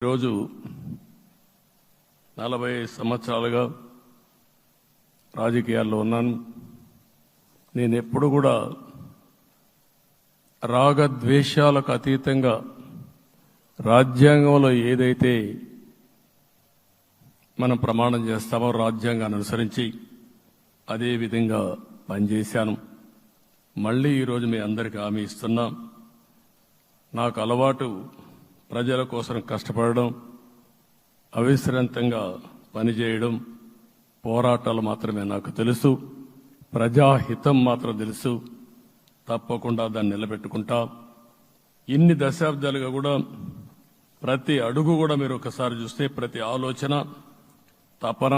ఈరోజు 40 సంవత్సరాలుగా రాజకీయాల్లో ఉన్నాను. నేను ఎప్పుడు కూడా రాగద్వేషాలకు అతీతంగా రాజ్యాంగంలో ఏదైతే మనం ప్రమాణం చేస్తామో రాజ్యాంగాన్ని అనుసరించి అదే విధంగా పనిచేశాను. మళ్ళీ ఈరోజు మీ అందరికీ హామీ ఇస్తున్నా. నాకు అలవాటు ప్రజల కోసం కష్టపడడం, అవిశ్రాంతంగా పనిచేయడం, పోరాటాలు మాత్రమే నాకు తెలుసు. ప్రజాహితం మాత్రం తెలుసు. తప్పకుండా దాన్ని నిలబెట్టుకుంటా. ఇన్ని దశాబ్దాలుగా కూడా ప్రతి అడుగు కూడా మీరు ఒకసారి చూస్తే ప్రతి ఆలోచన, తపన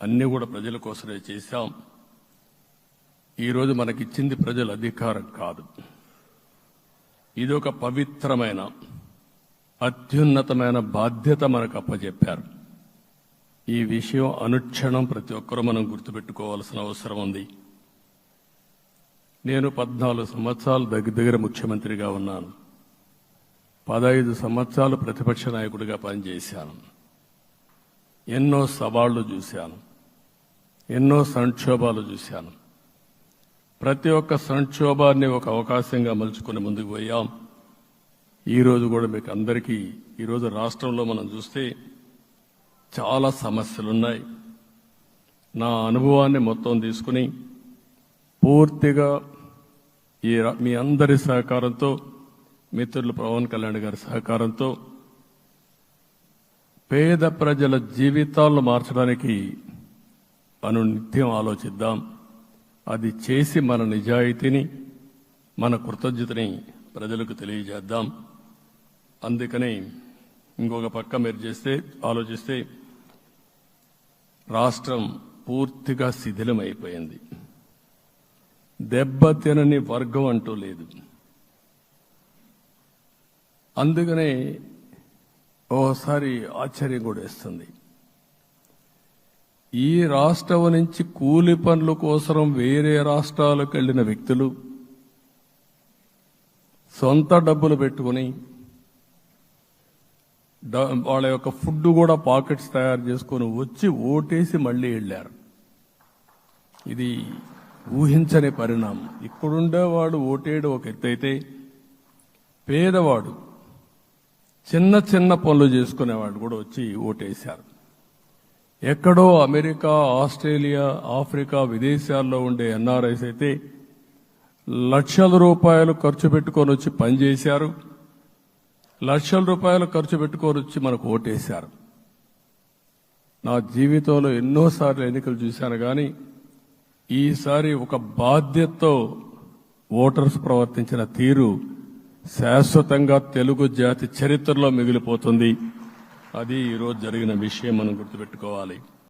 అన్నీ కూడా ప్రజల కోసమే చేశాం. ఈరోజు మనకిచ్చింది ప్రజల అధికారం కాదు. ఇది ఒక పవిత్రమైన అత్యున్నతమైన బాధ్యత మనకు అప్పచెప్పారు. ఈ విషయం అనుక్షణం ప్రతి ఒక్కరూ మనం గుర్తుపెట్టుకోవాల్సిన అవసరం ఉంది. నేను 14 సంవత్సరాలు దగ్గర ముఖ్యమంత్రిగా ఉన్నాను. 15 సంవత్సరాలు ప్రతిపక్ష నాయకుడిగా పనిచేశాను. ఎన్నో సవాళ్లు చూశాను, ఎన్నో సంక్షోభాలు చూశాను. ప్రతి ఒక్క సంక్షోభాన్ని ఒక అవకాశంగా మలుచుకుని ముందుకు పోయాం. ఈరోజు కూడా మీకు అందరికీ ఈరోజు రాష్ట్రంలో మనం చూస్తే చాలా సమస్యలున్నాయి. నా అనుభవాన్ని మొత్తం తీసుకుని పూర్తిగా మీ అందరి సహకారంతో, మిత్రులు పవన్ కళ్యాణ్ గారి సహకారంతో పేద ప్రజల జీవితాలను మార్చడానికి నిత్యం ఆలోచిద్దాం. అది చేసి మన నిజాయితీని, మన కృతజ్ఞతని ప్రజలకు తెలియజేద్దాం. అందుకని ఇంకొక పక్క మీరు ఆలోచిస్తే రాష్ట్రం పూర్తిగా శిథిలమైపోయింది. దెబ్బతినని వర్గం అంటూ లేదు. అందుకనే ఓసారి ఆశ్చర్యం కూడా వేస్తుంది. ఈ రాష్ట్రం నుంచి కూలి పనుల కోసం వేరే రాష్ట్రాలకు వెళ్లిన వ్యక్తులు సొంత డబ్బులు పెట్టుకుని వాళ్ళ యొక్క ఫుడ్ కూడా పాకెట్స్ తయారు చేసుకుని వచ్చి ఓటేసి మళ్లీ వెళ్లారు. ఇది ఊహించని పరిణామం. ఇక్కడుండేవాడు ఓటేయడం ఒక ఎత్తైతే, పేదవాడు చిన్న చిన్న పనులు చేసుకునేవాడు కూడా వచ్చి ఓటేశారు. ఎక్కడో అమెరికా, ఆస్ట్రేలియా, ఆఫ్రికా విదేశాల్లో ఉండే ఎన్ఆర్ఐస్ అయితే లక్షల రూపాయలు ఖర్చు పెట్టుకొని వచ్చి పనిచేశారు. లక్షల రూపాయలు ఖర్చు పెట్టుకొని వచ్చి మనకు ఓటేశారు. నా జీవితంలో ఎన్నోసార్లు ఎన్నికలు చూశాను, కానీ ఈసారి ఒక బాధ్యతతో ఓటర్స్ ప్రవర్తించిన తీరు శాశ్వతంగా తెలుగు జాతి చరిత్రలో మిగిలిపోతుంది. అది ఈరోజు జరిగిన విషయం మనం గుర్తుపెట్టుకోవాలి.